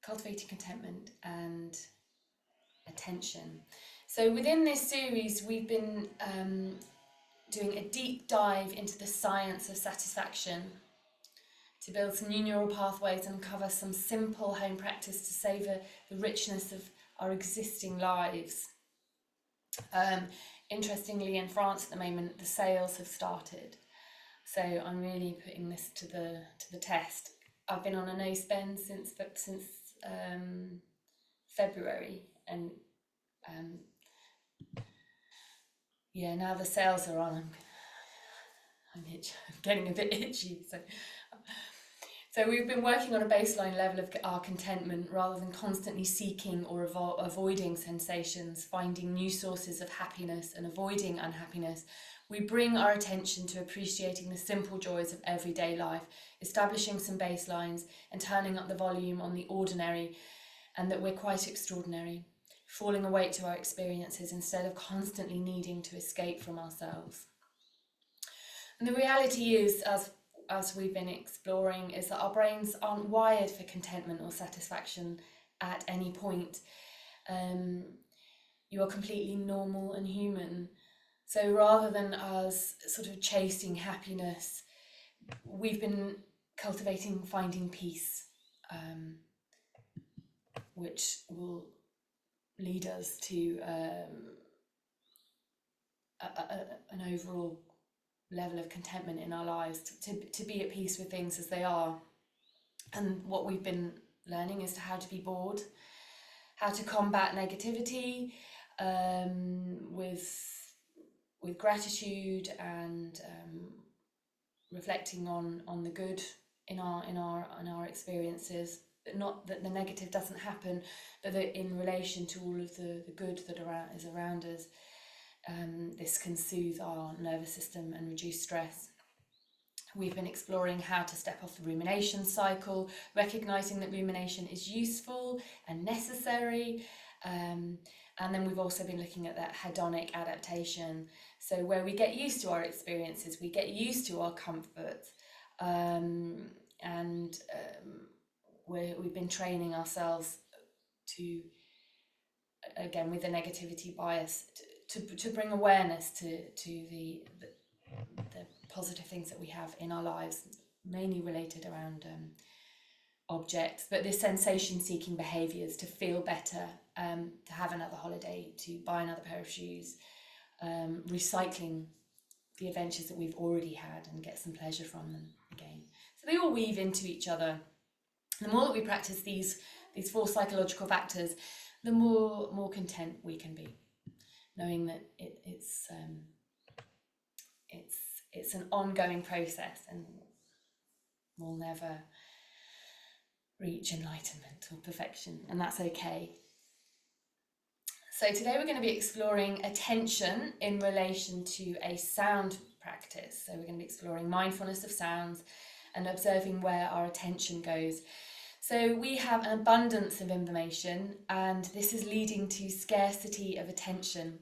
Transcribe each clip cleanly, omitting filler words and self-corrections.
cultivating contentment and attention. So within this series, we've been doing a deep dive into the science of satisfaction to build some new neural pathways and uncover some simple home practice to savour the richness of our existing lives. Interestingly, in France at the moment, the sales have started, so I'm really putting this to the test. I've been on a no spend since February, and yeah, now the sales are on. I'm getting a bit itchy. So we've been working on a baseline level of our contentment rather than constantly seeking or avoiding sensations, finding new sources of happiness and avoiding unhappiness. We bring our attention to appreciating the simple joys of everyday life, establishing some baselines and turning up the volume on the ordinary, and that we're quite extraordinary, falling awake to our experiences instead of constantly needing to escape from ourselves. And the reality is, as we've been exploring, is that our brains aren't wired for contentment or satisfaction at any point. You are completely normal and human. So rather than us sort of chasing happiness, we've been cultivating finding peace, which will lead us to an overall level of contentment in our lives, to be at peace with things as they are. And what we've been learning is how to be bored, how to combat negativity with gratitude and reflecting on the good in our experiences. But not that the negative doesn't happen, but that in relation to all of the good that is around us, this can soothe our nervous system and reduce stress. We've been exploring how to step off the rumination cycle, recognising that rumination is useful and necessary. And then we've also been looking at that hedonic adaptation. So where we get used to our experiences, we get used to our comfort, we've been training ourselves to, again, with the negativity bias, to bring awareness to the positive things that we have in our lives, mainly related around objects, but this sensation-seeking behaviours, to feel better, to have another holiday, to buy another pair of shoes, recycling the adventures that we've already had and get some pleasure from them again. So they all weave into each other. The more that we practice these four psychological factors, the more content we can be, knowing that it's an ongoing process and we'll never reach enlightenment or perfection, and that's okay. So today we're going to be exploring attention in relation to a sound practice. So we're going to be exploring mindfulness of sounds and observing where our attention goes. So we have an abundance of information, and this is leading to scarcity of attention.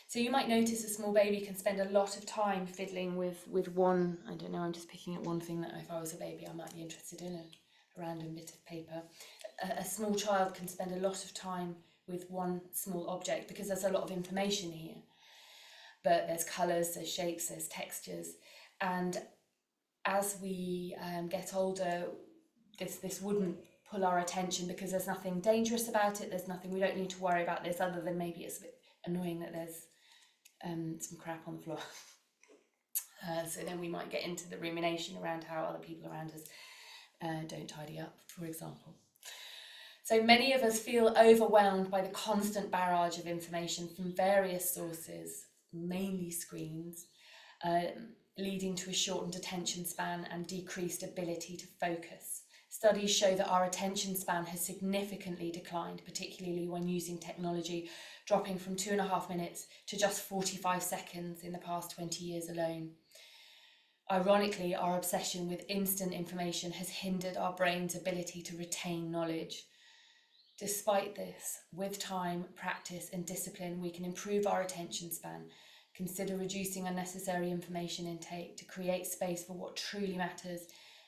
So you might notice a small baby can spend a lot of time fiddling with one, I don't know, I'm just picking at one thing that if I was a baby I might be interested in, a random bit of paper. A small child can spend a lot of time with one small object because there's a lot of information here. But there's colours, there's shapes, there's textures, and as we get older, this wouldn't pull our attention because there's nothing dangerous about it, there's nothing, we don't need to worry about this, other than maybe it's a bit annoying that there's some crap on the floor. So then we might get into the rumination around how other people around us don't tidy up, for example. So many of us feel overwhelmed by the constant barrage of information from various sources, mainly screens, leading to a shortened attention span and decreased ability to focus. Studies show that our attention span has significantly declined, particularly when using technology, dropping from 2.5 minutes to just 45 seconds in the past 20 years alone. Ironically, our obsession with instant information has hindered our brain's ability to retain knowledge. Despite this, with time, practice and discipline, we can improve our attention span, consider reducing unnecessary information intake to create space for what truly matters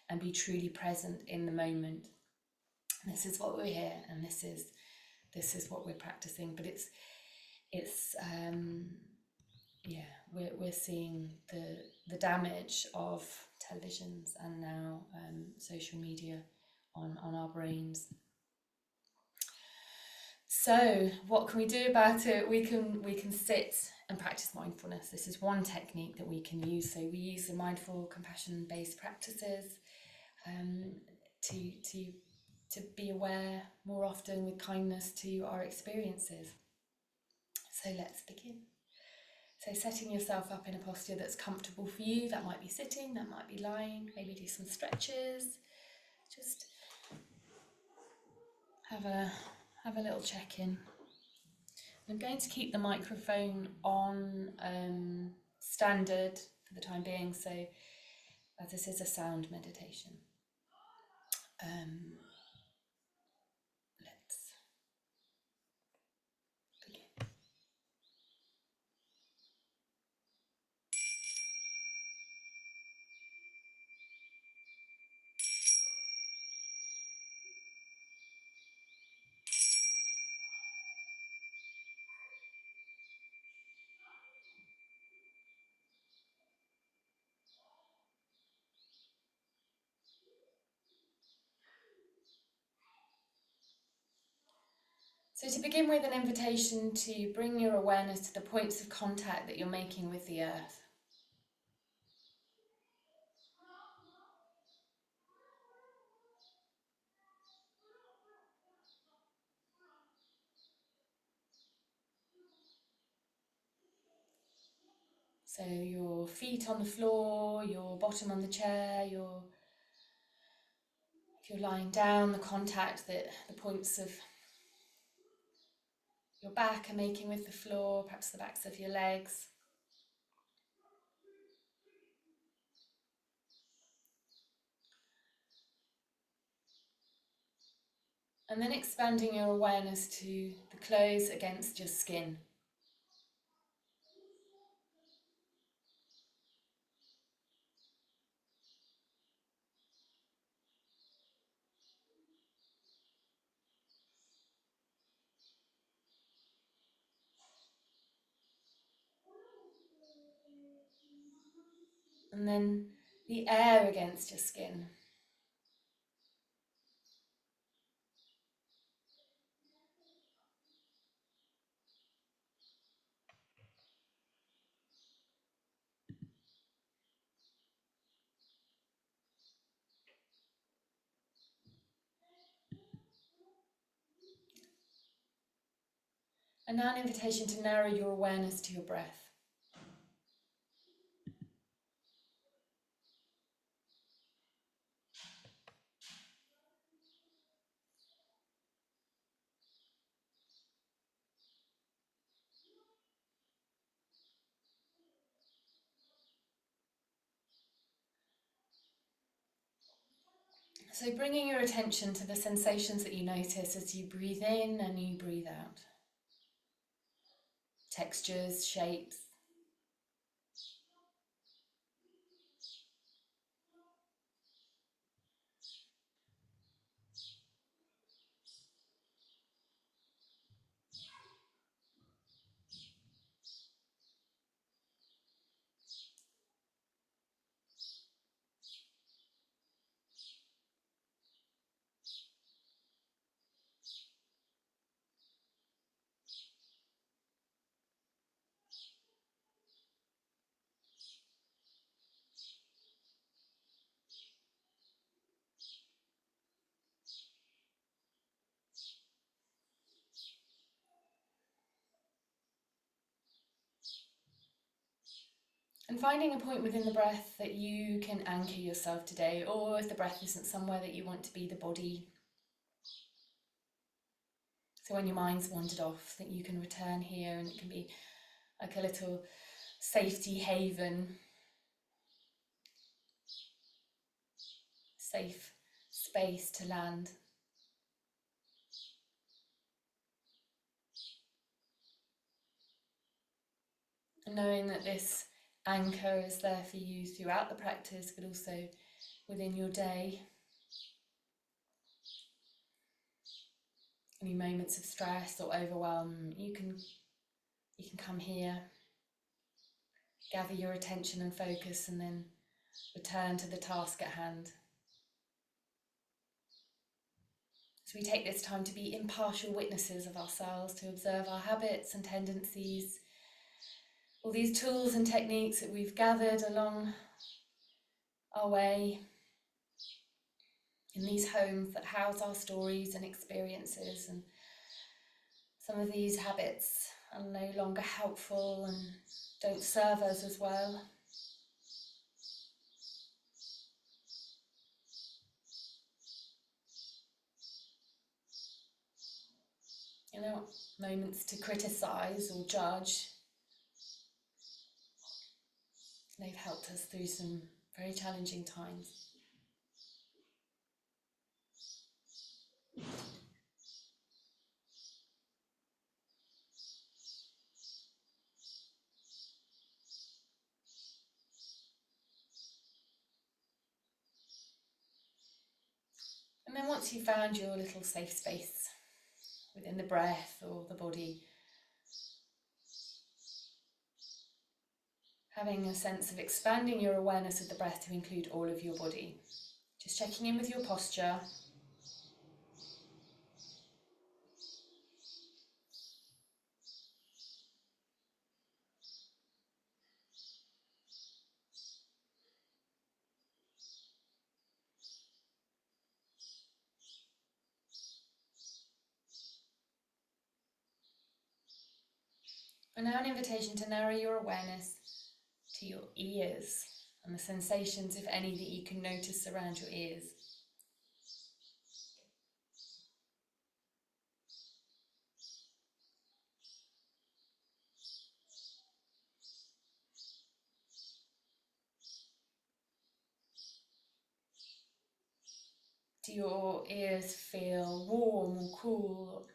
and be truly present in the moment. This is what we're here, and this is what we're practicing. But it's yeah, we're seeing the damage of televisions and now social media on our brains. So what can we do about it? We can sit and practice mindfulness. This is one technique that we can use. So we use the mindful compassion-based practices to be aware more often with kindness to our experiences. So let's begin. So setting yourself up in a posture that's comfortable for you. That might be sitting, that might be lying. Maybe do some stretches. Just have a little check-in. I'm going to keep the microphone on standard for the time being, so as this is a sound meditation. Let's begin. So to begin with, an invitation to bring your awareness to the points of contact that you're making with the earth. So your feet on the floor, your bottom on the chair, if you're lying down, the contact that the points of your back are making with the floor, perhaps the backs of your legs. And then expanding your awareness to the clothes against your skin. And then the air against your skin. And now an invitation to narrow your awareness to your breath. So bringing your attention to the sensations that you notice as you breathe in and you breathe out. Textures, shapes. And finding a point within the breath that you can anchor yourself today, or if the breath isn't somewhere that you want to be, the body. So when your mind's wandered off, that you can return here, and it can be like a little safety haven, safe space to land. And knowing that this anchor is there for you throughout the practice, but also within your day. Any moments of stress or overwhelm, you can come here, gather your attention and focus, and then return to the task at hand. So we take this time to be impartial witnesses of ourselves, to observe our habits and tendencies, all these tools and techniques that we've gathered along our way in these homes that house our stories and experiences. And some of these habits are no longer helpful and don't serve us as well. You know, moments to criticize or judge. They've helped us through some very challenging times. And then once you've found your little safe space within the breath or the body, having a sense of expanding your awareness of the breath to include all of your body. Just checking in with your posture. And now an invitation to narrow your awareness to your ears and the sensations, if any, that you can notice around your ears. Do your ears feel warm or cool?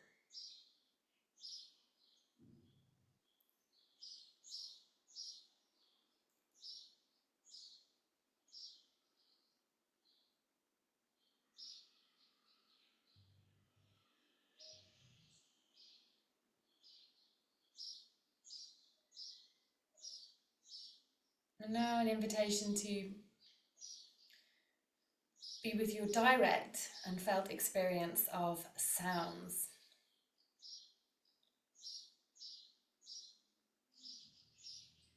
And now an invitation to be with your direct and felt experience of sounds.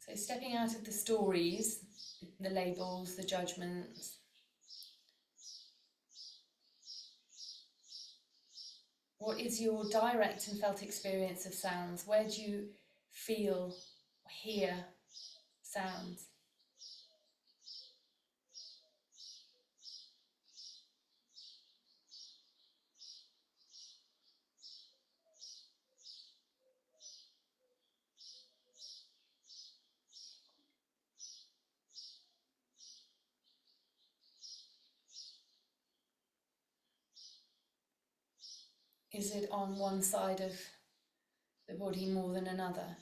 So stepping out of the stories, the labels, the judgments. What is your direct and felt experience of sounds? Where do you feel, hear sounds? Is it on one side of the body more than another?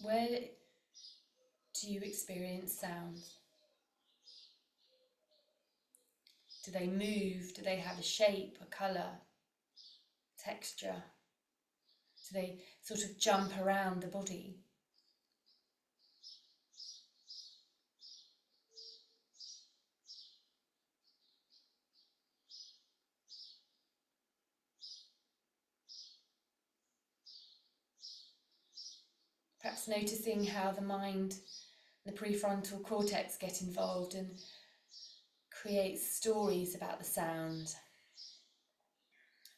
Where do you experience sounds? Do they move? Do they have a shape, a colour, texture? Do they sort of jump around the body? Perhaps noticing how the mind, the prefrontal cortex get involved and create stories about the sound.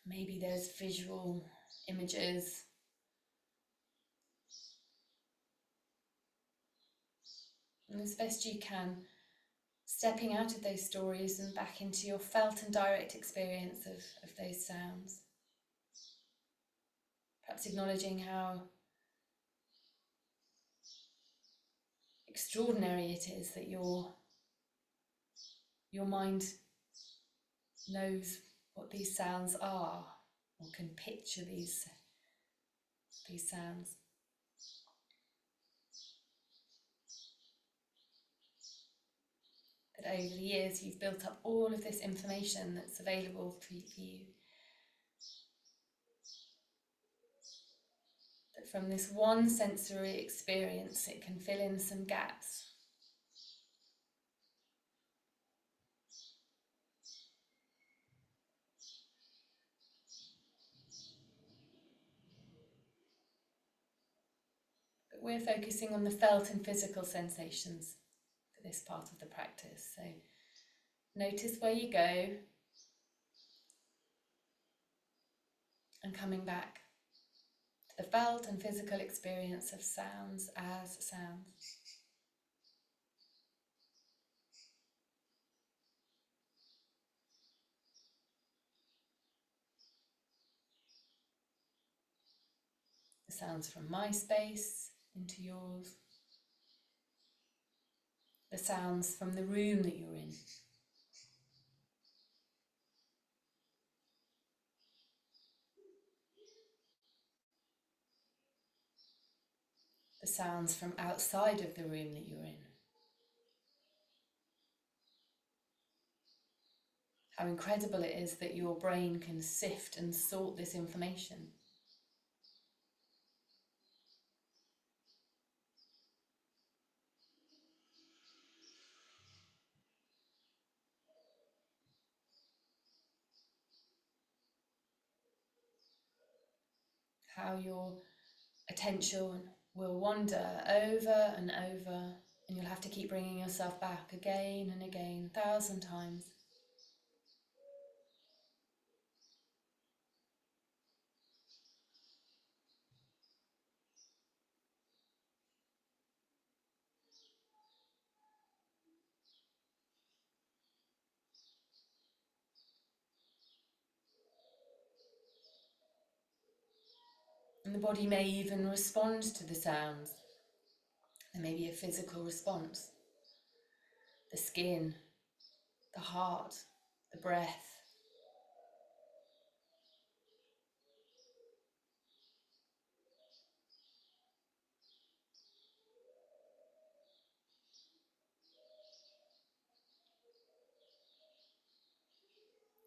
Maybe there's visual images. And as best you can, stepping out of those stories and back into your felt and direct experience of those sounds. Perhaps acknowledging how extraordinary it is that you're your mind knows what these sounds are, or can picture these sounds. That over the years you've built up all of this information that's available for you. That from this one sensory experience it can fill in some gaps. But we're focusing on the felt and physical sensations for this part of the practice. So notice where you go and coming back to the felt and physical experience of sounds as sounds. The sounds from my space into yours. The sounds from the room that you're in. The sounds from outside of the room that you're in. How incredible it is that your brain can sift and sort this information. How your attention will wander over and over, and you'll have to keep bringing yourself back again and again, 1,000 times. And the body may even respond to the sounds. There may be a physical response. The skin, the heart, the breath.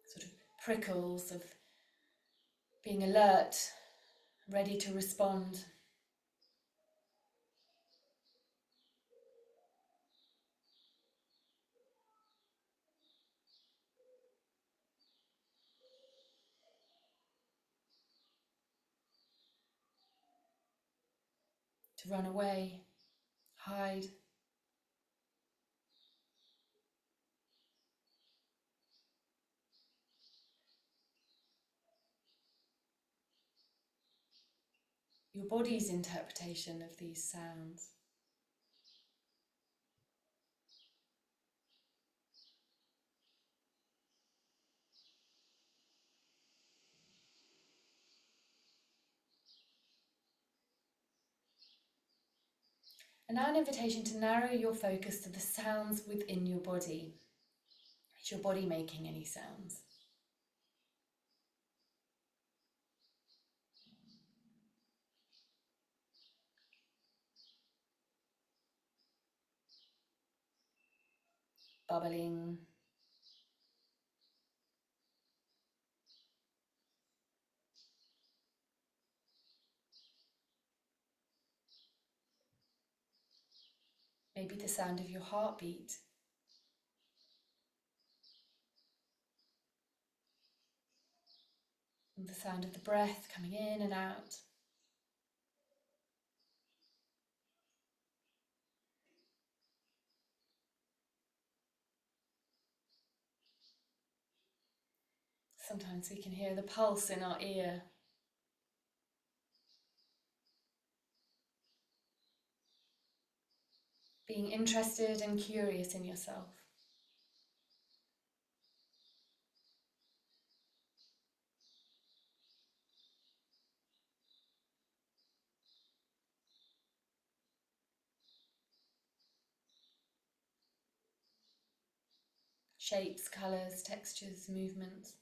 Sort of prickles of being alert, ready to respond. To run away, hide. Your body's interpretation of these sounds. And now an invitation to narrow your focus to the sounds within your body. Is your body making any sounds? Bubbling. Maybe the sound of your heartbeat. And the sound of the breath coming in and out. Sometimes we can hear the pulse in our ear. Being interested and curious in yourself. shapes, colours, textures, movements.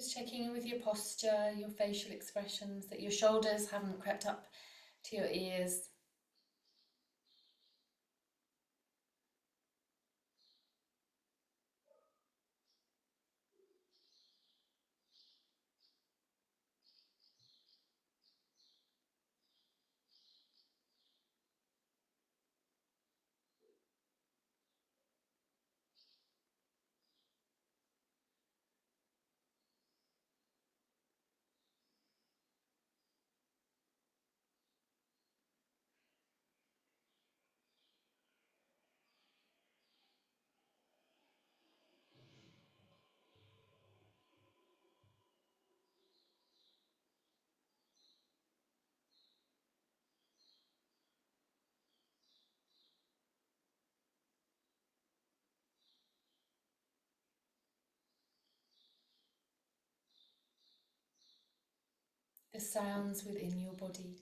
Just checking in with your posture, your facial expressions, that your shoulders haven't crept up to your ears. The sounds within your body.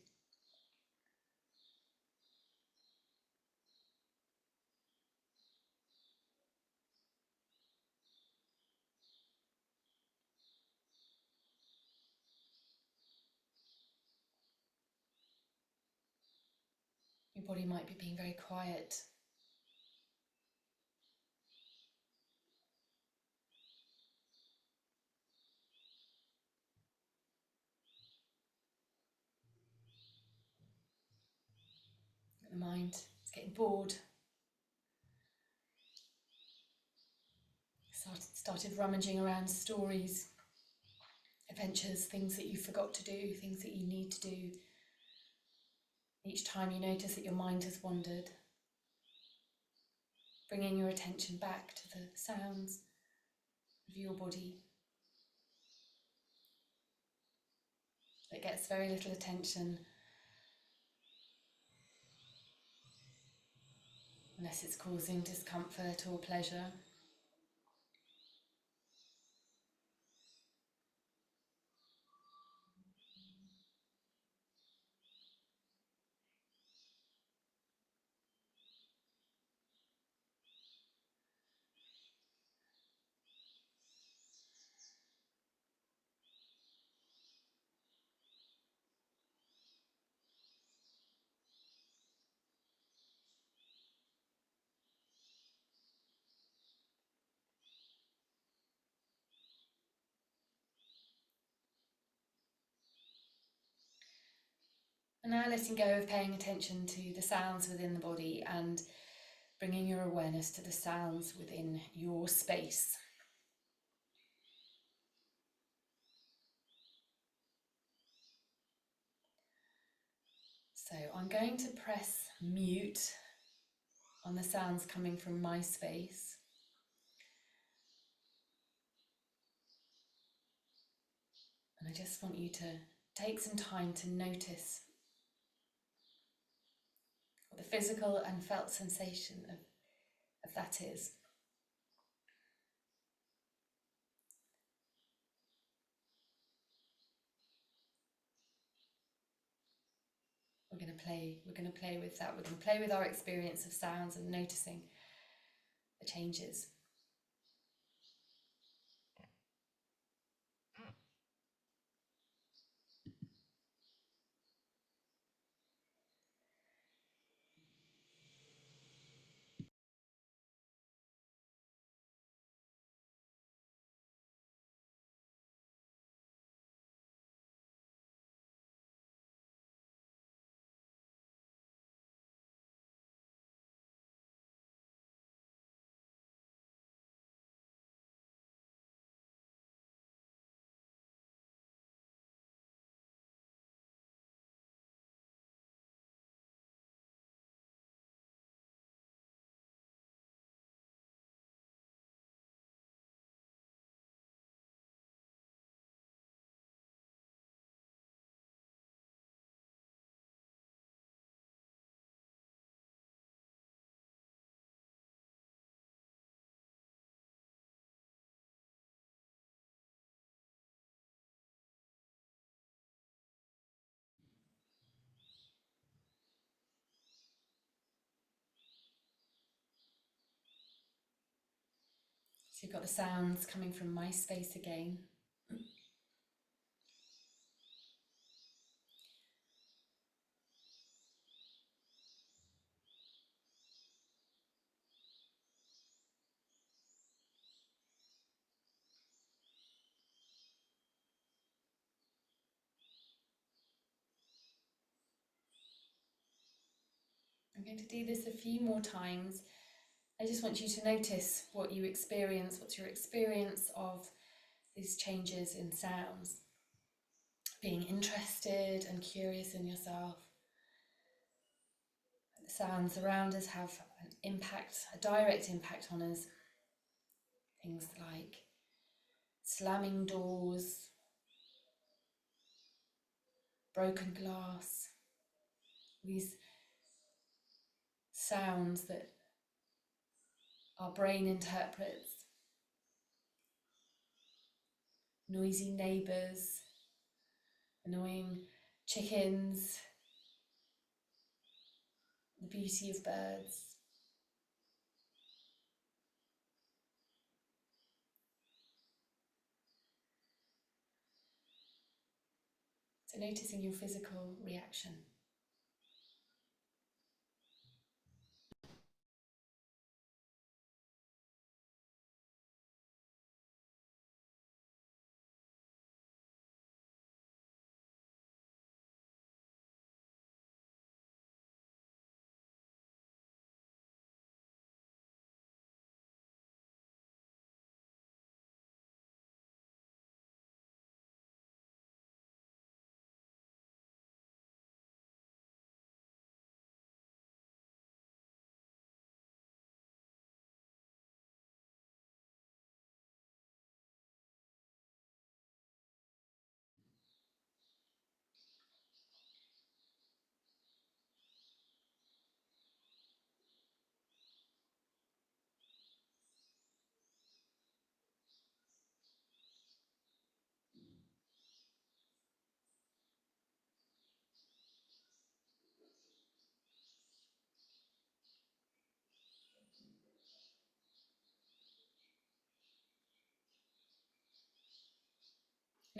Your body might be being very quiet. The mind is getting bored. Started rummaging around stories, adventures, things that you forgot to do, things that you need to do. Each time you notice that your mind has wandered, bringing your attention back to the sounds of your body. It gets very little attention unless it's causing discomfort or pleasure. And now letting go of paying attention to the sounds within the body and bringing your awareness to the sounds within your space. So I'm going to press mute on the sounds coming from my space. And I just want you to take some time to notice what the physical and felt sensation of that is. We're going to play with that. We're going to play with our experience of sounds and noticing the changes. So you've got the sounds coming from my space again. I'm going to do this a few more times. I just want you to notice what you experience, what's your experience of these changes in sounds. Being interested and curious in yourself. The sounds around us have an impact, a direct impact on us. Things like slamming doors, broken glass, these sounds that our brain interprets. Noisy neighbours, annoying chickens, the beauty of birds. So noticing your physical reaction.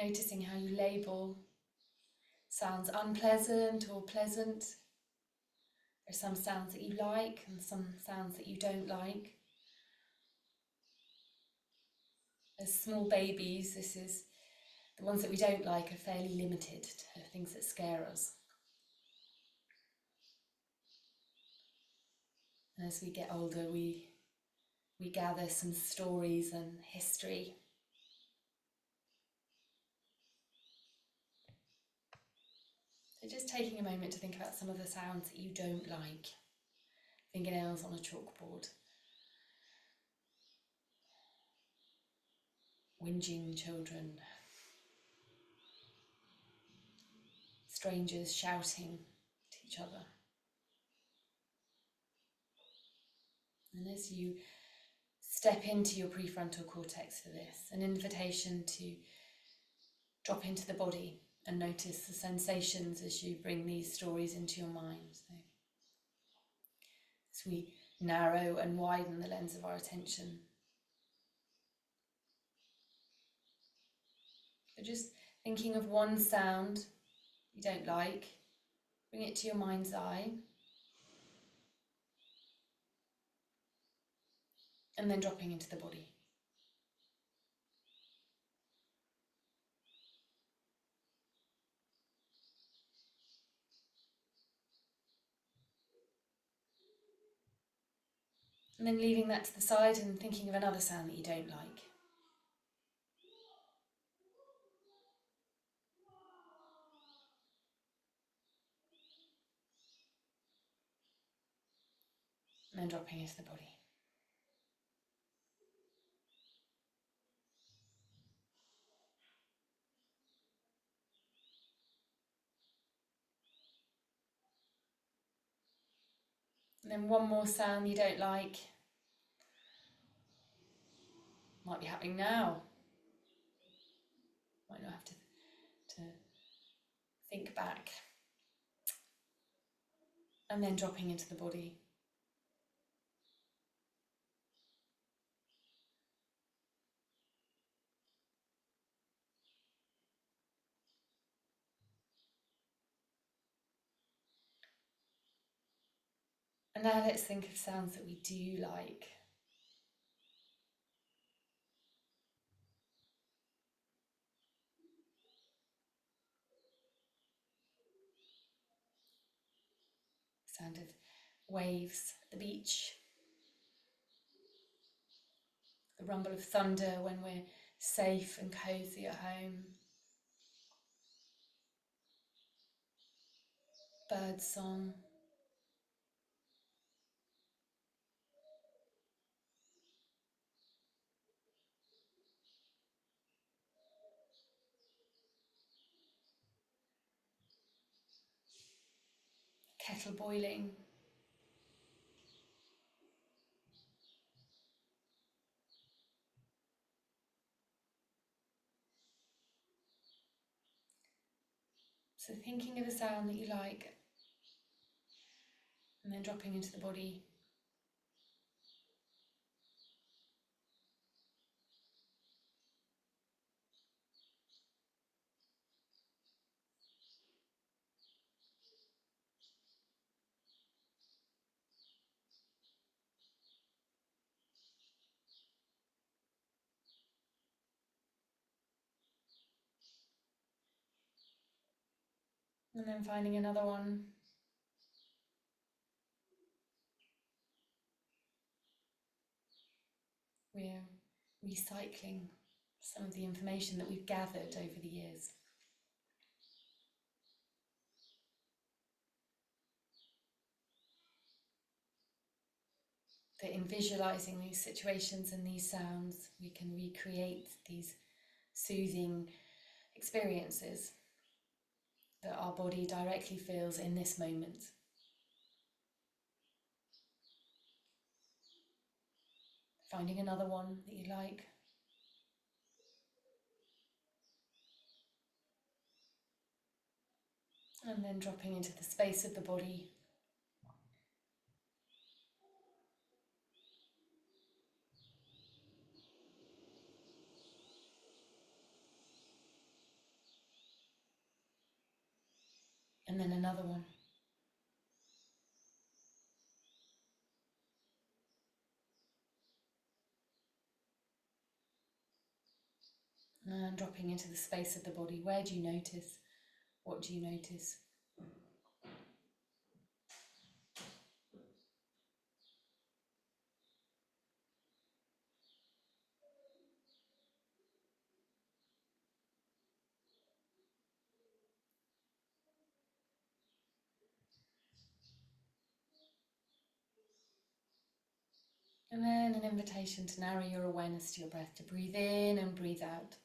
Noticing how you label sounds unpleasant or pleasant. There are some sounds that you like and some sounds that you don't like. As small babies, the ones that we don't like are fairly limited to things that scare us. And as we get older, we gather some stories and history. So just taking a moment to think about some of the sounds that you don't like. Fingernails on a chalkboard. Whinging children. Strangers shouting to each other. And as you step into your prefrontal cortex for this, an invitation to drop into the body and notice the sensations as you bring these stories into your mind. So, as we narrow and widen the lens of our attention. So just thinking of one sound you don't like, bring it to your mind's eye, and then dropping into the body. And then leaving that to the side and thinking of another sound that you don't like. And then dropping into the body. And then one more sound you don't like. Might be happening now. Might not have to think back. And then dropping into the body. And now let's think of sounds that we do like. Sound of waves at the beach. The rumble of thunder when we're safe and cosy at home. Bird song. Kettle boiling. So thinking of a sound that you like and then dropping into the body. And then finding another one. We're recycling some of the information that we've gathered over the years. That in visualizing these situations and these sounds, we can recreate these soothing experiences that our body directly feels in this moment. Finding another one that you like. And then dropping into the space of the body. And then another one. And dropping into the space of the body. Where do you notice? What do you notice? And then an invitation to narrow your awareness to your breath, to breathe in and breathe out.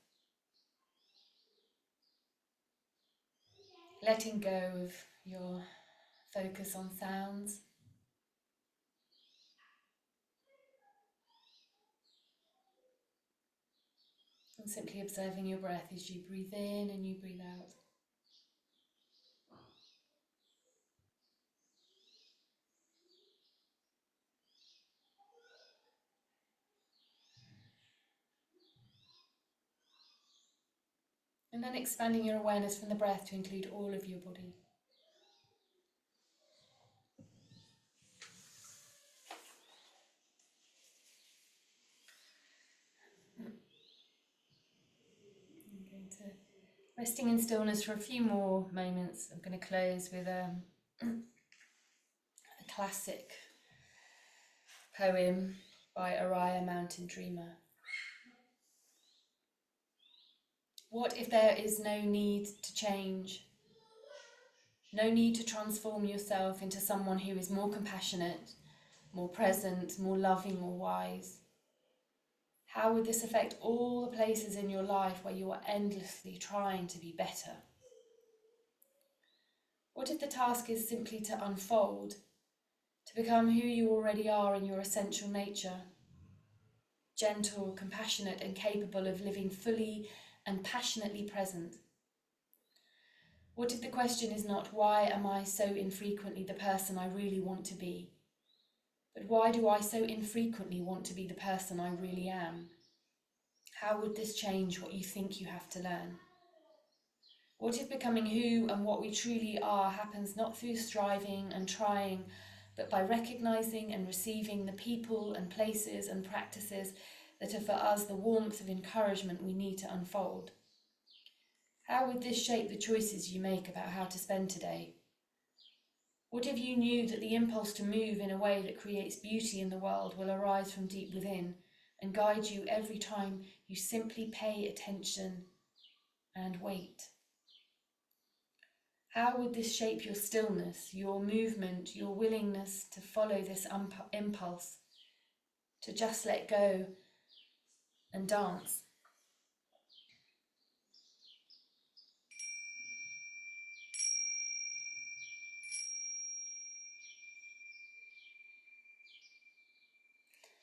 Letting go of your focus on sounds. And simply observing your breath as you breathe in and you breathe out. And then expanding your awareness from the breath to include all of your body. I'm going to resting in stillness for a few more moments. I'm going to close with a classic poem by Araya Mountain Dreamer. What if there is no need to change? No need to transform yourself into someone who is more compassionate, more present, more loving, more wise? How would this affect all the places in your life where you are endlessly trying to be better? What if the task is simply to unfold, to become who you already are in your essential nature? Gentle, compassionate, and capable of living fully and passionately present. What if the question is not, why am I so infrequently the person I really want to be? But why do I so infrequently want to be the person I really am? How would this change what you think you have to learn? What if becoming who and what we truly are happens not through striving and trying, but by recognising and receiving the people and places and practices that are for us the warmth of encouragement we need to unfold. How would this shape the choices you make about how to spend today? What if you knew that the impulse to move in a way that creates beauty in the world will arise from deep within and guide you every time you simply pay attention and wait? How would this shape your stillness, your movement, your willingness to follow this impulse, to just let go and dance?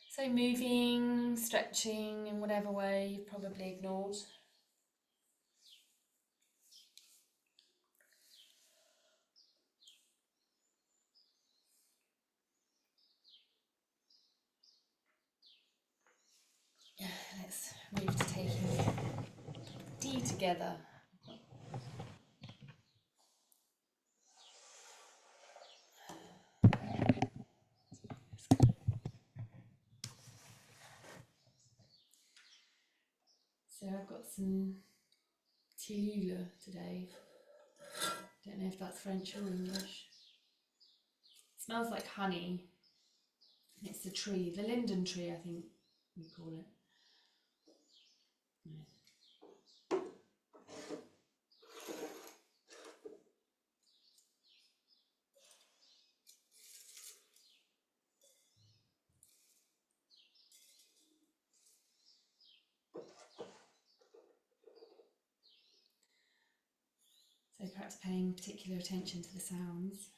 So moving, stretching in whatever way you've probably ignored. Let's move to taking tea together. So I've got some Atelier today. Don't know if that's French or English. It smells like honey. It's the tree, the linden tree, I think we call it. Yeah. So perhaps paying particular attention to the sounds.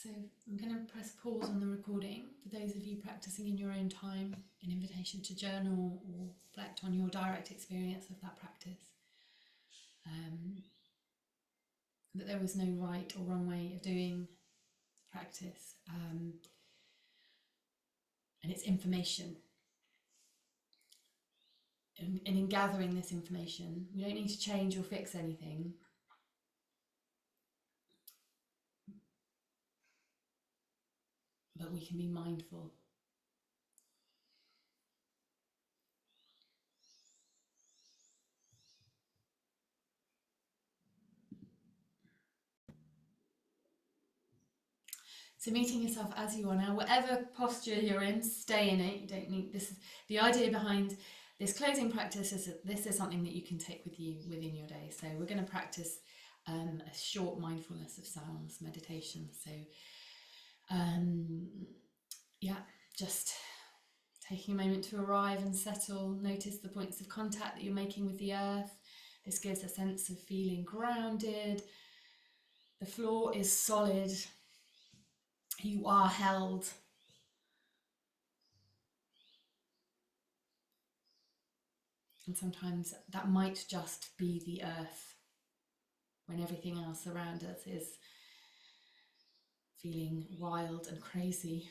So I'm going to press pause on the recording for those of you practicing in your own time, an invitation to journal or reflect on your direct experience of that practice. That there was no right or wrong way of doing the practice, and it's information. And in gathering this information, we don't need to change or fix anything. But we can be mindful. So meeting yourself as you are now, whatever posture you're in, stay in it. You don't need this. The idea behind this closing practice is that this is something that you can take with you within your day. So we're going to practice a short mindfulness of sounds meditation. So yeah, just taking a moment to arrive and settle. Notice the points of contact that you're making with the earth. This gives a sense of feeling grounded. The floor is solid. You are held. And sometimes that might just be the earth when everything else around us is feeling wild and crazy,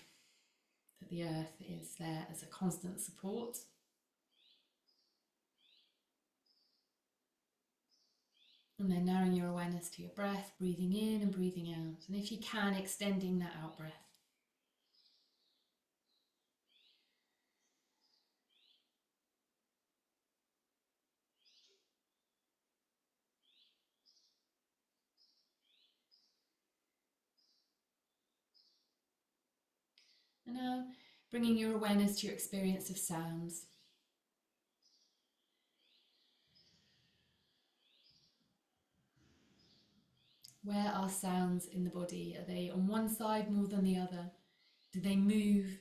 that the earth is there as a constant support. And then narrowing your awareness to your breath, breathing in and breathing out. And if you can, extending that out breath. And now bringing your awareness to your experience of sounds. Where are sounds in the body? Are they on one side more than the other? Do they move?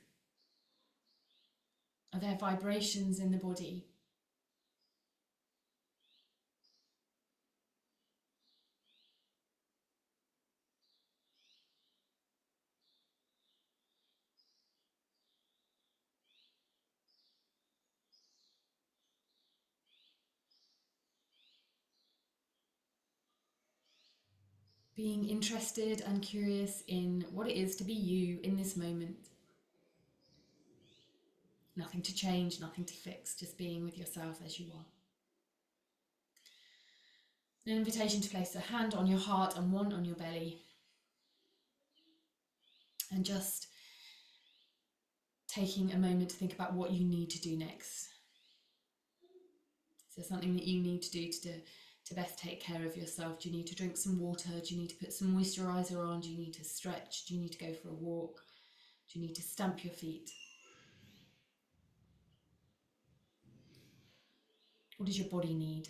Are there vibrations in the body? Being interested and curious in what it is to be you in this moment. Nothing to change, nothing to fix, just being with yourself as you are. An invitation to place a hand on your heart and one on your belly. And just taking a moment to think about what you need to do next. Is there something that you need to do to best take care of yourself? Do you need to drink some water? Do you need to put some moisturiser on? Do you need to stretch? Do you need to go for a walk? Do you need to stamp your feet? What does your body need?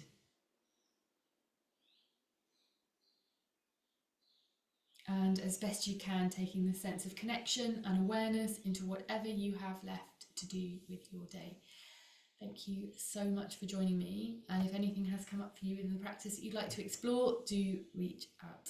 And as best you can, taking the sense of connection and awareness into whatever you have left to do with your day. Thank you so much for joining me. And if anything has come up for you in the practice that you'd like to explore, do reach out.